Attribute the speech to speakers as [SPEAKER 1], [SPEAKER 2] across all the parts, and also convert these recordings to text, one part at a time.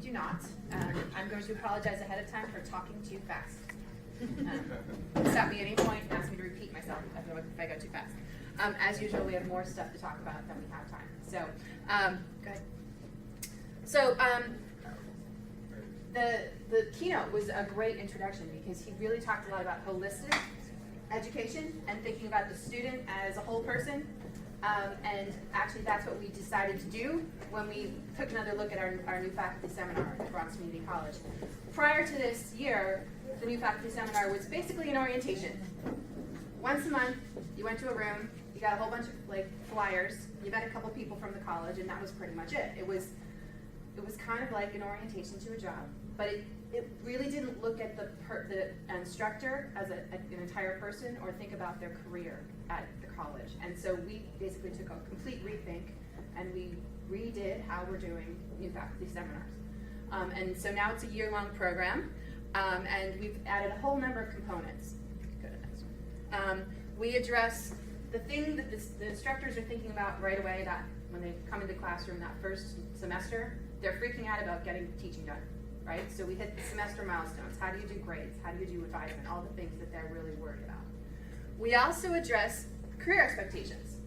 [SPEAKER 1] do not. I'm going to apologize ahead of time for talking too fast. Stop me at any point and ask me to repeat myself if I go too fast. As usual, we have more stuff to talk about than we have time. So, go ahead. So, the keynote was a great introduction because he really talked a lot about holistic education and thinking about the student as a whole person. And actually, that's what we decided to do when we took another look at our new faculty seminar at Bronx Community College. Prior to this year, the new faculty seminar was basically an orientation. Once a month, you went to a room, you got a whole bunch of flyers, you met a couple people from the college, and that was pretty much it. It was kind of like an orientation to a job, but it really didn't look at the instructor as an entire person or think about their career at the college. And so we basically took a complete rethink and we redid how we're doing new faculty seminars. And so now it's a year-long program, and we've added a whole number of components. Go to the next one. We address the thing that the instructors are thinking about right away, that when they come into classroom that first semester, they're freaking out about getting teaching done, right? So we hit the semester milestones. How do you do grades? How do you do advisement? All the things that they're really worried about. We also address career expectations.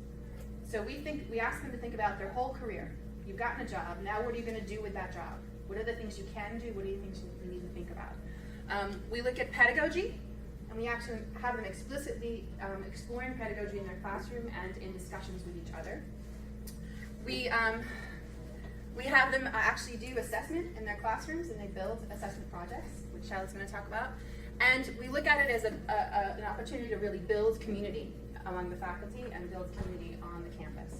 [SPEAKER 1] So we ask them to think about their whole career. You've gotten a job. Now what are you going to do with that job? What are the things you can do? What are the things you need to think about? We look at pedagogy, and we actually have them explicitly exploring pedagogy in their classroom and in discussions with each other. We have them actually do assessment in their classrooms, and they build assessment projects, which Shylaja's going to talk about. And we look at it as an opportunity to really build community among the faculty and build community on the campus.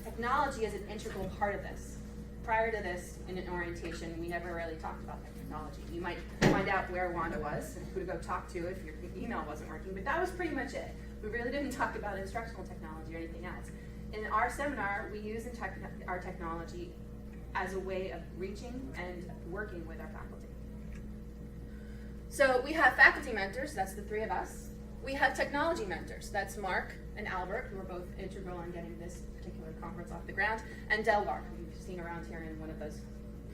[SPEAKER 1] Technology is an integral part of this. Prior to this, in an orientation, we never really talked about technology. You might find out where Wanda was and who to go talk to if your email wasn't working, but that was pretty much it. We really didn't talk about instructional technology or anything else. In our seminar, we use our technology as a way of reaching and working with our faculty. So we have faculty mentors, that's the three of us. We have technology mentors, that's Mark and Albert, who are both integral in getting this particular conference off the ground, and Delvar, who you've seen around here in one of those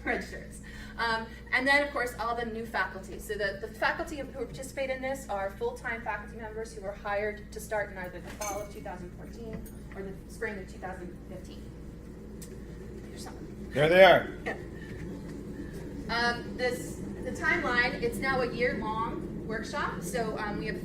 [SPEAKER 1] red shirts. And then, of course, all the new faculty. So the faculty who participate in this are full-time faculty members who were hired to start in either the fall of 2014 or the spring of 2015. Here's something.
[SPEAKER 2] There they are.
[SPEAKER 1] The timeline, it's now a year-long workshop. So we have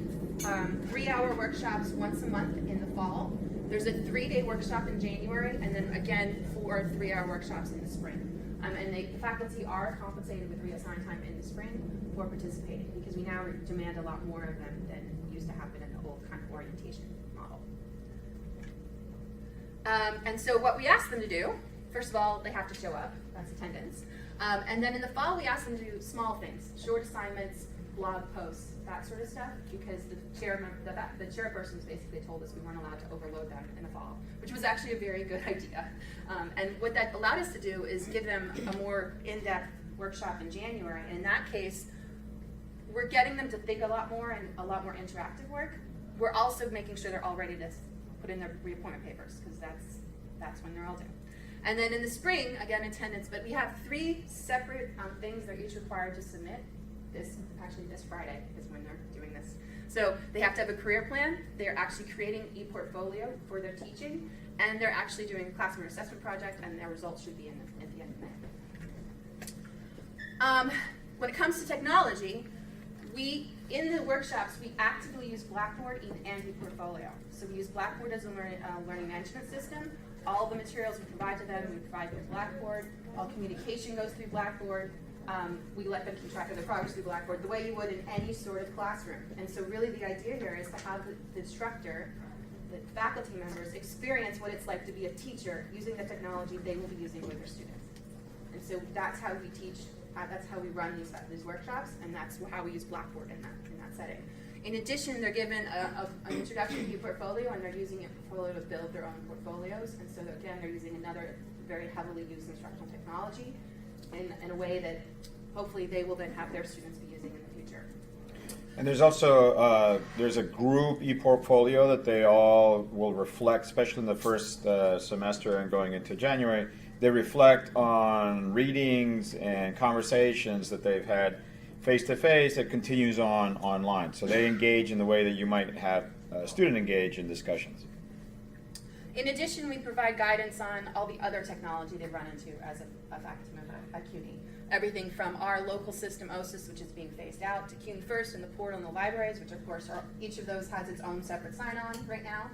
[SPEAKER 1] 3-hour workshops once a month in the fall. There's a 3-day workshop in January, and then again 4 3-hour workshops in the spring. And the faculty are compensated with reassigned time in the spring for participating, because we now demand a lot more of them than used to happen in the old kind of orientation model. And so what we ask them to do, first of all, they have to show up, that's attendance. And then in the fall, we ask them to do small things, short assignments, blog posts, that sort of stuff, because the chairpersons basically told us we weren't allowed to overload them in the fall, which was actually a very good idea. And what that allowed us to do is give them a more in-depth workshop in January. And in that case, we're getting them to think a lot more and a lot more interactive work. We're also making sure they're all ready to put in their reappointment papers, because that's when they're all due. And then in the spring, again, attendance, but we have 3 separate things they're each required to submit. This Friday is when they're doing this. So they have to have a career plan, they're actually creating e-portfolio for their teaching, and they're actually doing a classroom assessment project, and their results should be at the end of May. When it comes to technology, in the workshops, we actively use Blackboard and e-portfolio. So we use Blackboard as a learning management system. All the materials we provide to them, we provide through Blackboard. All communication goes through Blackboard. We let them keep track of their progress through Blackboard the way you would in any sort of classroom. And so really the idea here is to have the instructor, the faculty members, experience what it's like to be a teacher using the technology they will be using with their students. And so that's how we teach, that's how we run these workshops, and that's how we use Blackboard in that setting. In addition, they're given an introduction to portfolio, and they're using a portfolio to build their own portfolios. And so again, they're using another very heavily used instructional technology in a way that hopefully they will then have their students be using in the future.
[SPEAKER 2] And there's also there's a group e-portfolio that they all will reflect, especially in the first semester and going into January. they reflect on readings and conversations that they've had face-to-face that continues on online. So they engage in the way that you might have a student engage in discussions.
[SPEAKER 1] In addition, we provide guidance on all the other technology they run into as a faculty member at CUNY. Everything from our local system, OSIS, which is being phased out, to CUNY First and the portal and the libraries, which of course are, each of those has its own separate sign-on right now.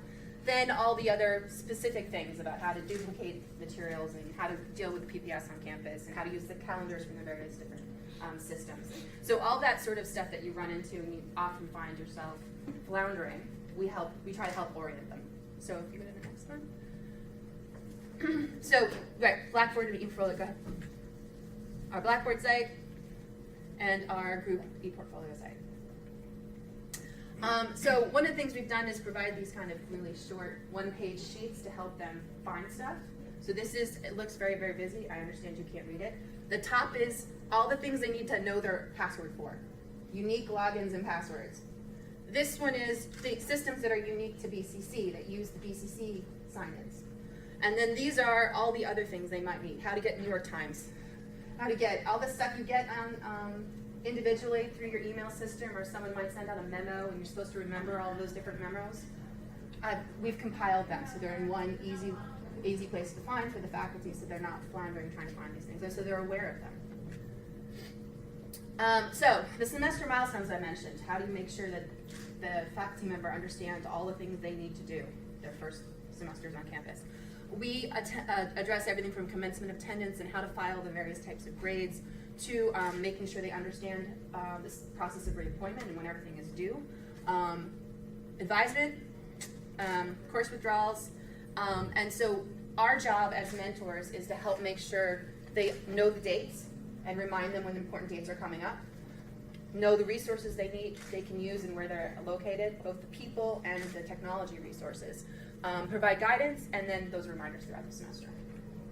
[SPEAKER 1] Then all the other specific things about how to duplicate materials and how to deal with the PPS on campus and how to use the calendars from the various different systems. So all that sort of stuff that you run into and you often find yourself floundering, we try to help orient them. So if you go to the next one. So, right, Blackboard and ePortfolio, go ahead. Our Blackboard site and our group ePortfolio site. So one of the things we've done is provide these kind of really short one-page sheets to help them find stuff. So it looks very, very busy. I understand you can't read it. The top is all the things they need to know their password for. Unique logins and passwords. This one is the systems that are unique to BCC, that use the BCC sign-ins. And then these are all the other things they might need. How to get New York Times. How to get all the stuff you get on individually through your email system, or someone might send out a memo and you're supposed to remember all of those different memos. We've compiled them so they're in one easy place to find for the faculty, so they're not floundering trying to find these things, so they're aware of them. So the semester milestones I mentioned, how do you make sure that the faculty member understands all the things they need to do their first semesters on campus? We address everything from commencement attendance and how to file the various types of grades to making sure they understand this process of reappointment and when everything is due. Advisement, course withdrawals, and so our job as mentors is to help make sure they know the dates and remind them when important dates are coming up. Know the resources they can use and where they're located, both the people and the technology resources. Provide guidance and then those reminders throughout the semester.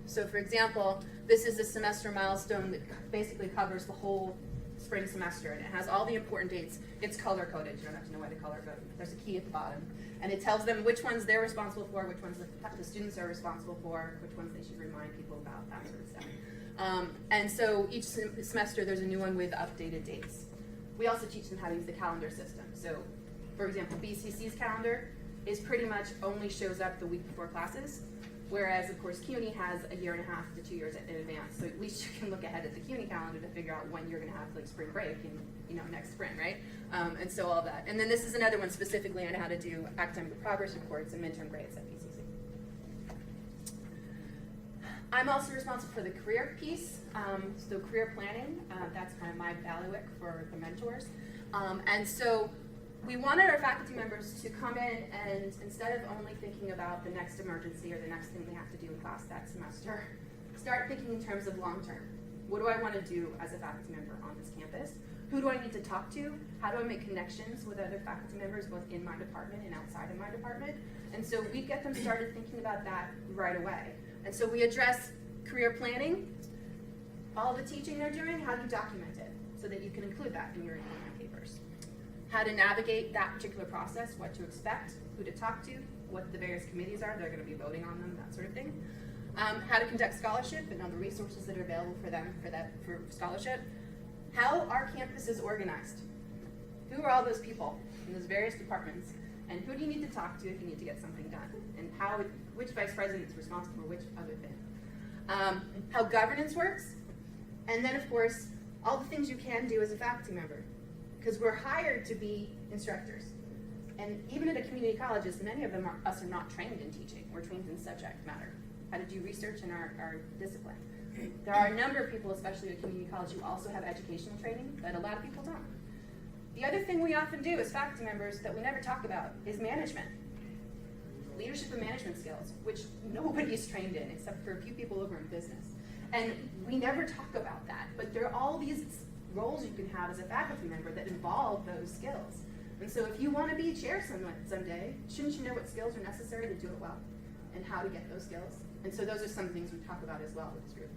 [SPEAKER 1] So for example, this is a semester milestone that basically covers the whole spring semester, and it has all the important dates. It's color coded. You don't have to know why the color coded. There's a key at the bottom, and it tells them which ones they're responsible for, which ones the students are responsible for, which ones they should remind people about, that sort of stuff. And so each semester there's a new one with updated dates. We also teach them how to use the calendar system. So for example, BCC's calendar is pretty much only shows up the week before classes, whereas of course CUNY has a year and a half to 2 years in advance. So at least you can look ahead at the CUNY calendar to figure out when you're going to have like spring break and next spring, right? And so all that. And then this is another one specifically on how to do academic progress reports and midterm grades at BCC. I'm also responsible for the career piece, so career planning. That's kind of my bailiwick for the mentors. And so we wanted our faculty members to come in and instead of only thinking about the next emergency or the next thing they have to do in class that semester, start thinking in terms of long term. What do I want to do as a faculty member on this campus? Who do I need to talk to? How do I make connections with other faculty members both in my department and outside of my department? And so we get them started thinking about that right away. And so we address career planning, all the teaching they're doing, how do you document it so that you can include that in your papers? How to navigate that particular process, what to expect, who to talk to, what the various committees are, they're going to be voting on them, that sort of thing. How to conduct scholarship and all the resources that are available for them for scholarship. How our campus is organized. Who are all those people in those various departments, and who do you need to talk to if you need to get something done, and which vice president is responsible for which other thing. How governance works, and then of course all the things you can do as a faculty member, because we're hired to be instructors, and even at a community colleges, many of us are not trained in teaching. We're trained in subject matter, how to do research in our discipline. There are a number of people, especially at community college, who also have educational training, but a lot of people don't. The other thing we often do as faculty members that we never talk about is management. Leadership and management skills, which nobody is trained in except for a few people over in business. And we never talk about that, but there are all these roles you can have as a faculty member that involve those skills. And so if you want to be chair someday, shouldn't you know what skills are necessary to do it well and how to get those skills? And so those are some things we talk about as well with this group.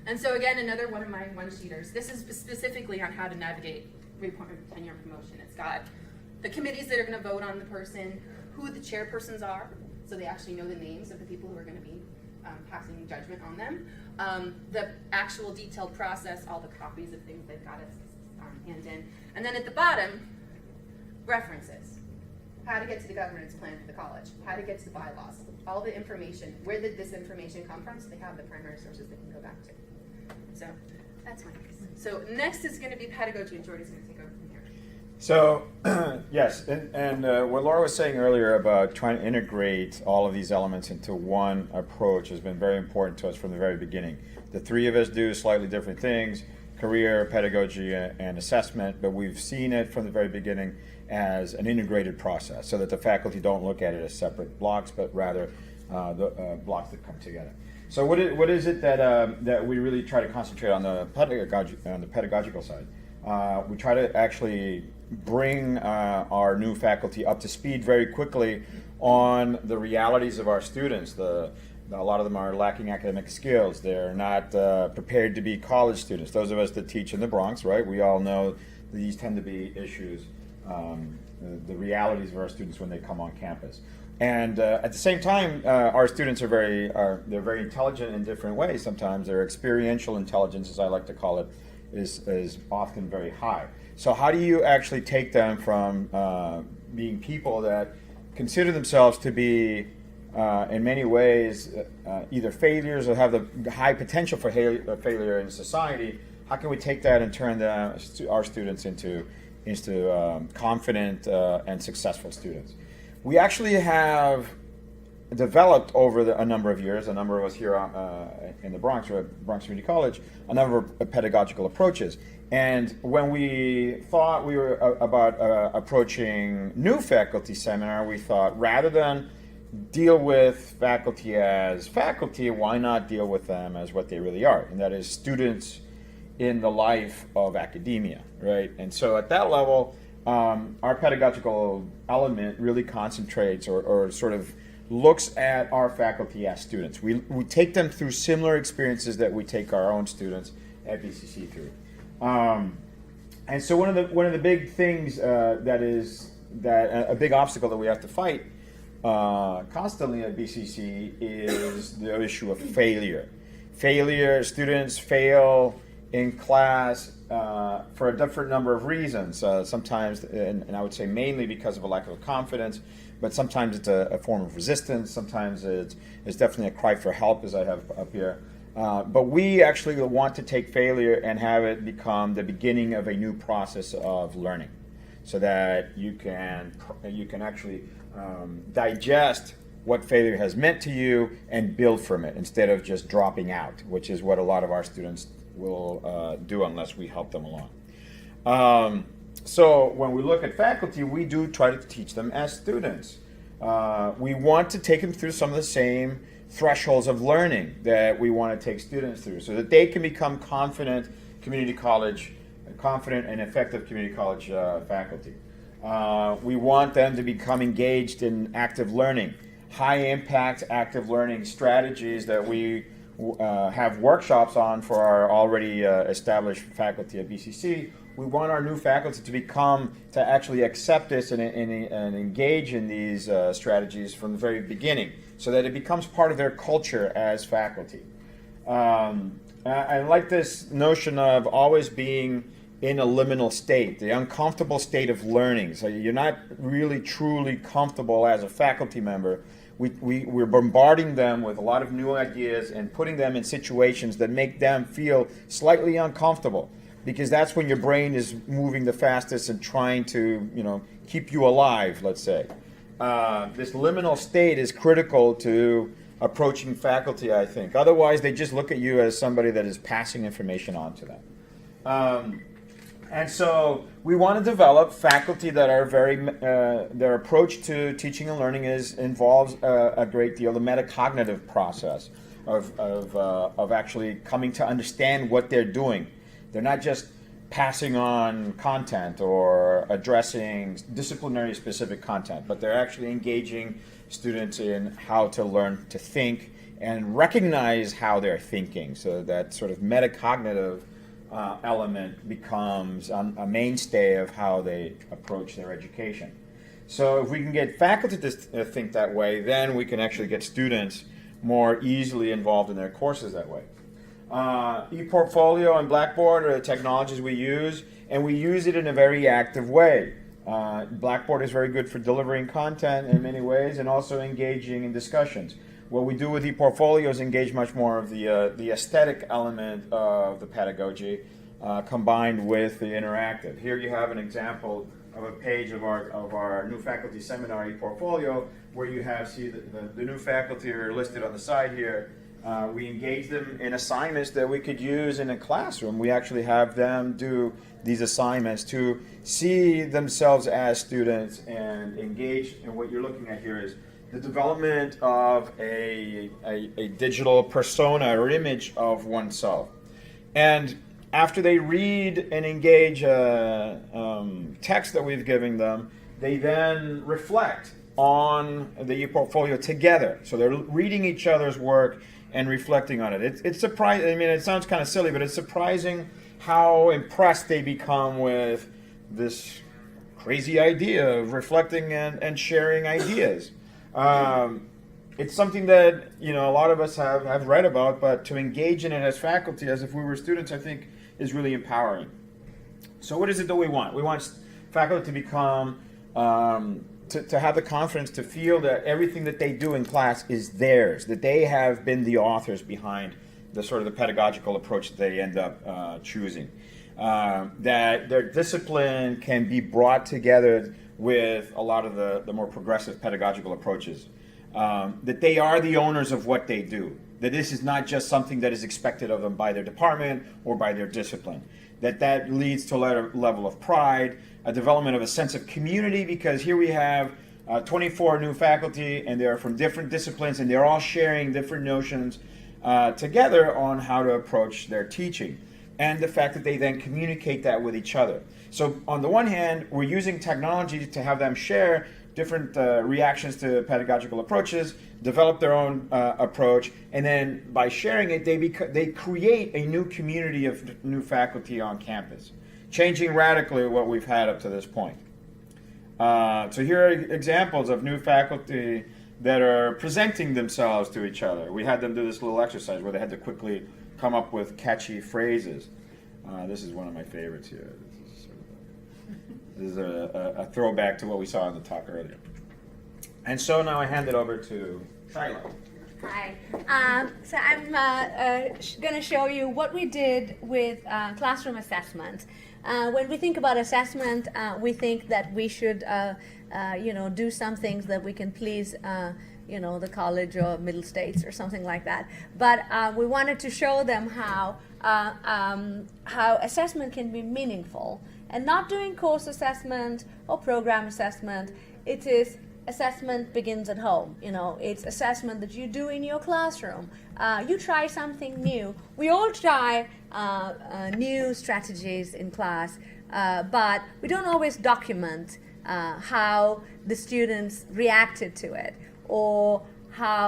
[SPEAKER 1] And so again, another one of my one-sheeters. This is specifically on how to navigate reappointment, tenure, and promotion. It's got the committees that are going to vote on the person, who the chairpersons are, so they actually know the names of the people who are going to be passing judgment on them. The actual detailed process, all the copies of things they've got us hand in. And then at the bottom, references. How to get to the governance plan for the college, how to get to the bylaws, all the information. Where did this information come from? So they have the primary sources they can go back to. So that's my piece. So next is going to be pedagogy, and Jordi's going to take over from here.
[SPEAKER 2] So, yes, and what Laura was saying earlier about trying to integrate all of these elements into one approach has been very important to us from the very beginning. The three of us do slightly different things, career, pedagogy, and assessment, but we've seen it from the very beginning as an integrated process so that the faculty don't look at it as separate blocks, but rather the blocks that come together. So what is it that we really try to concentrate on the pedagogical side? We try to actually bring our new faculty up to speed very quickly on the realities of our students. A lot of them are lacking academic skills. They're not prepared to be college students. Those of us that teach in the Bronx, right, we all know these tend to be issues, the realities of our students when they come on campus. And at the same time, our students are very intelligent in different ways. Sometimes their experiential intelligence, as I like to call it, is often very high. So how do you actually take them from being people that consider themselves to be, in many ways, either failures or have the high potential for failure in society? How can we take that and turn our students into confident and successful students? We actually have developed over a number of years, a number of us here in the Bronx, or at Bronx Community College, a number of pedagogical approaches. And when we thought we were about approaching new faculty seminar, we thought rather than deal with faculty as faculty, why not deal with them as what they really are? And that is students in the life of academia, right? And so at that level, our pedagogical element really concentrates or sort of looks at our faculty as students. We take them through similar experiences that we take our own students at BCC through. And so one of the big things a big obstacle that we have to fight constantly at BCC is the issue of failure. Students fail in class for a different number of reasons. Sometimes, and I would say mainly because of a lack of confidence, but sometimes it's a form of resistance. Sometimes it's definitely a cry for help, as I have up here. But we actually want to take failure and have it become the beginning of a new process of learning, so that you can actually digest what failure has meant to you and build from it instead of just dropping out, which is what a lot of our students will do unless we help them along. So when we look at faculty, we do try to teach them as students. We want to take them through some of the same thresholds of learning that we want to take students through so that they can become confident and effective community college faculty. We want them to become engaged in active learning, high impact active learning strategies that we have workshops on for our already established faculty at BCC. We want our new faculty to actually accept this and engage in these strategies from the very beginning, so that it becomes part of their culture as faculty. I like this notion of always being in a liminal state, the uncomfortable state of learning. So you're not really truly comfortable as a faculty member. We're bombarding them with a lot of new ideas and putting them in situations that make them feel slightly uncomfortable, because that's when your brain is moving the fastest and trying to, keep you alive, let's say. This liminal state is critical to approaching faculty, I think. Otherwise, they just look at you as somebody that is passing information on to them. And so we want to develop faculty that are their approach to teaching and learning involves a great deal the metacognitive process of actually coming to understand what they're doing. They're not just passing on content or addressing disciplinary specific content, but they're actually engaging students in how to learn to think and recognize how they're thinking, so that sort of metacognitive element becomes a mainstay of how they approach their education. So if we can get faculty to think that way, then we can actually get students more easily involved in their courses that way. ePortfolio and Blackboard are the technologies we use, and we use it in a very active way. Blackboard is very good for delivering content in many ways and also engaging in discussions. What we do with ePortfolio is engage much more of the aesthetic element of the pedagogy combined with the interactive. Here you have an example of a page of our new faculty seminar ePortfolio where you have, see the new faculty are listed on the side here. We engage them in assignments that we could use in a classroom. We actually have them do these assignments to see themselves as students and engage in what you're looking at here is the development of a digital persona or image of oneself. And after they read and engage text that we've given them, they then reflect on the ePortfolio together. So they're reading each other's work and reflecting on it. It's surprising. I mean, it sounds kind of silly, but it's surprising how impressed they become with this crazy idea of reflecting and sharing ideas. It's something that a lot of us have read about, but to engage in it as faculty, as if we were students, I think is really empowering. So what is it that we want? We want faculty to become to have the confidence to feel that everything that they do in class is theirs, that they have been the authors behind the sort of the pedagogical approach that they end up choosing. That their discipline can be brought together with a lot of the more progressive pedagogical approaches. That they are the owners of what they do. That this is not just something that is expected of them by their department or by their discipline. That leads to a level of pride, a development of a sense of community, because here we have 24 new faculty and they're from different disciplines and they're all sharing different notions together on how to approach their teaching. And the fact that they then communicate that with each other. So on the one hand, we're using technology to have them share different reactions to pedagogical approaches, develop their own approach, and then by sharing it, they create a new community of new faculty on campus, changing radically what we've had up to this point. So here are examples of new faculty that are presenting themselves to each other. We had them do this little exercise where they had to quickly come up with catchy phrases. This is one of my favorites here. This is a throwback to what we saw in the talk earlier. And so now I hand it over to Shyla.
[SPEAKER 3] Hi. So I'm going to show you what we did with classroom assessment. When we think about assessment, we think that we should, do some things that we can please, the college or middle states or something like that. But we wanted to show them how assessment can be meaningful. And not doing course assessment or program assessment, it is assessment begins at home. It's assessment that you do in your classroom. You try something new. We all try new strategies in class, but we don't always document how the students reacted to it or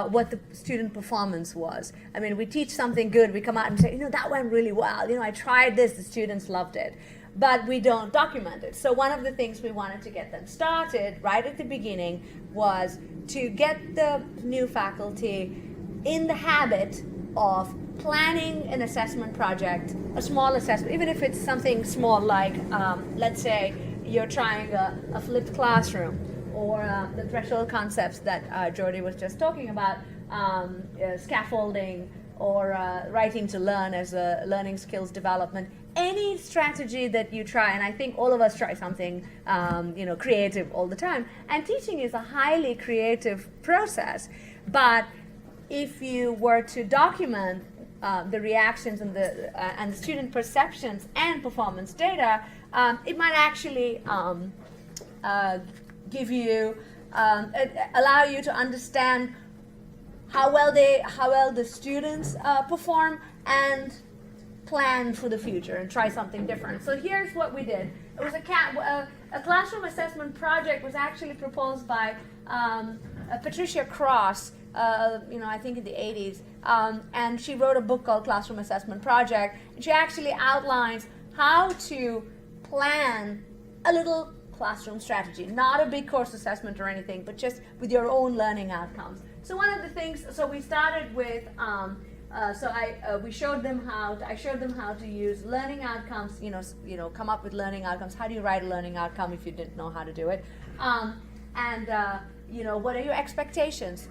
[SPEAKER 3] what the student performance was. I mean, we teach something good, we come out and say, that went really well. I tried this, the students loved it. But we don't document it. So one of the things we wanted to get them started right at the beginning was to get the new faculty in the habit of planning an assessment project, a small assessment, even if it's something small like, let's say you're trying a flipped classroom, or the threshold concepts that Jordi was just talking about, scaffolding, or writing to learn as a learning skills development. Any strategy that you try, and I think all of us try something creative all the time, and teaching is a highly creative process. But if you were to document the reactions and the student perceptions and performance data, it might actually give you allow you to understand how well the students perform and plan for the future and try something different. So here's what we did. It was a classroom assessment project was actually proposed by Patricia Cross, I think in the 80s, and she wrote a book called Classroom Assessment Project. And she actually outlines how to plan a little classroom strategy, not a big course assessment or anything, but just with your own learning outcomes. So one of the things, so we started with, I showed them how to use learning outcomes. Come up with learning outcomes. How do you write a learning outcome if you didn't know how to do it? What are your expectations?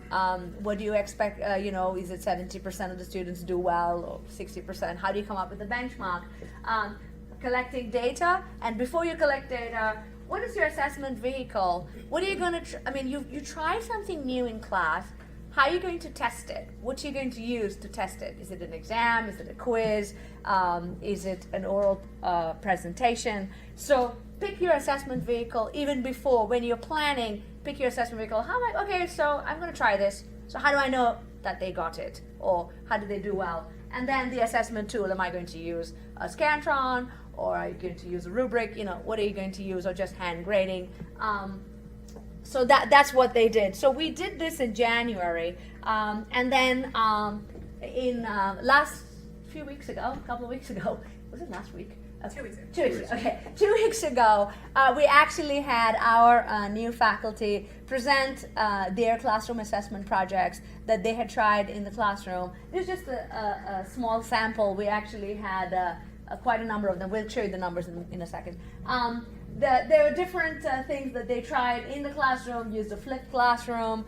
[SPEAKER 3] What do you expect? Is it 70% of the students do well, or 60%? How do you come up with a benchmark? Collecting data, and before you collect data, what is your assessment vehicle? What are you going to? You try something new in class. How are you going to test it? What are you going to use to test it? Is it an exam? Is it a quiz? Is it an oral presentation? So pick your assessment vehicle even before, when you're planning, pick your assessment vehicle. So I'm going to try this. So how do I know that they got it? Or how do they do well? And then the assessment tool, am I going to use a Scantron? Or are you going to use a rubric? What are you going to use? Or just hand grading? So that's what they did. So we did this in January, and then in last few weeks ago, a couple of weeks ago, was it last week?
[SPEAKER 1] 2 weeks ago.
[SPEAKER 3] 2 weeks ago. Okay, 2 weeks ago, we actually had our new faculty present their classroom assessment projects that they had tried in the classroom. This is just a small sample. We actually had quite a number of them. We'll show you the numbers in a second. There were different things that they tried in the classroom, used a flipped classroom,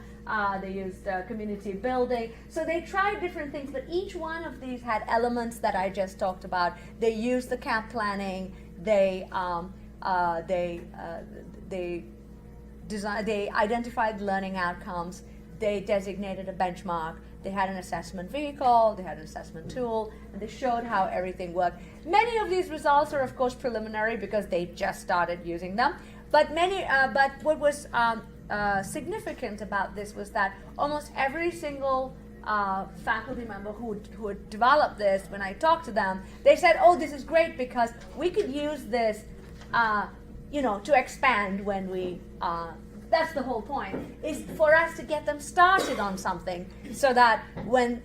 [SPEAKER 3] they used community building. So they tried different things, but each one of these had elements that I just talked about. They used the camp planning, they identified learning outcomes, they designated a benchmark, they had an assessment vehicle, they had an assessment tool, and they showed how everything worked. Many of these results are, of course, preliminary because they just started using them. But what was significant about this was that almost every single faculty member who had developed this, when I talked to them, they said, "Oh, this is great because we could use this, to expand when we." That's the whole point, is for us to get them started on something, so that when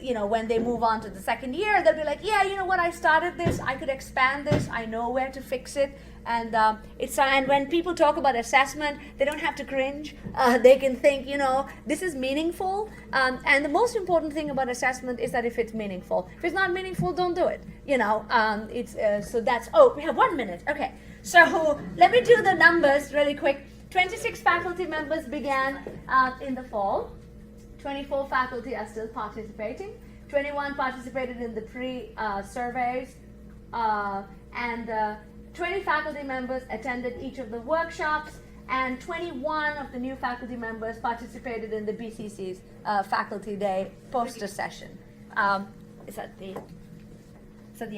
[SPEAKER 3] they move on to the second year, they'll be like, yeah, you know what, I started this, I could expand this, I know where to fix it, and and when people talk about assessment, they don't have to cringe. They can think, this is meaningful, and the most important thing about assessment is that if it's meaningful. If it's not meaningful, don't do it. So that's. Oh, we have 1 minute. Okay, so let me do the numbers really quick. 26 faculty members began in the fall. 24 faculty are still participating. 21 participated in the pre-surveys. And 20 faculty members attended each of the workshops. And 21 of the new faculty members participated in the BCC's Faculty Day poster session. Is that the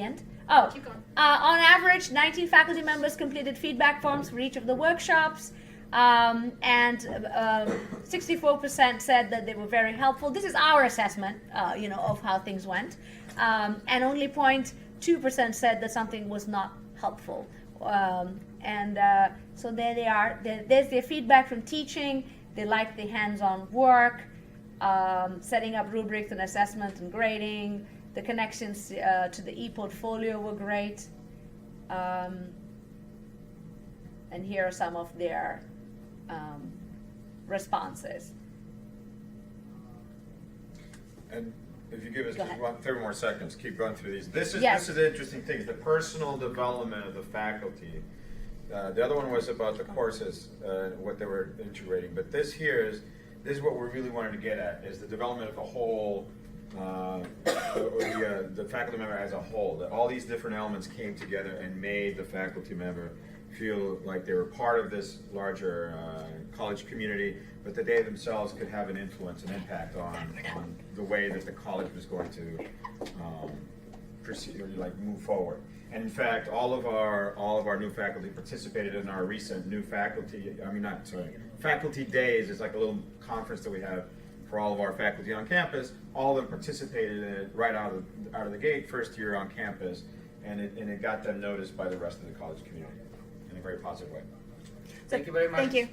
[SPEAKER 3] end? Oh,
[SPEAKER 1] Keep going.
[SPEAKER 3] On average, 19 faculty members completed feedback forms for each of the workshops. And 64% said that they were very helpful. This is our assessment, of how things went. And only 0.2% said that something was not helpful. So there they are. There's their feedback from teaching. They like the hands-on work, setting up rubrics and assessment and grading. The connections to the e-portfolio were great. And here are some of their responses.
[SPEAKER 2] And if you give us
[SPEAKER 3] Go
[SPEAKER 2] just
[SPEAKER 3] ahead.
[SPEAKER 2] 30 more seconds, keep going through these. This is the interesting thing, the personal development of the faculty. The other one was about the courses, what they were integrating. But this is what we really wanted to get at, is the development of the whole, the faculty member as a whole. That all these different elements came together and made the faculty member feel like they were part of this larger college community, but that they themselves could have an influence and impact on the way that the college was going to proceed, or move forward. And in fact, all of our new faculty participated in our recent new faculty. Faculty Days is like a little conference that we have for all of our faculty on campus. All of them participated in it right out of the gate, first year on campus, and it got them noticed by the rest of the college community in a very positive way.
[SPEAKER 4] Thank you very much.
[SPEAKER 3] Thank you.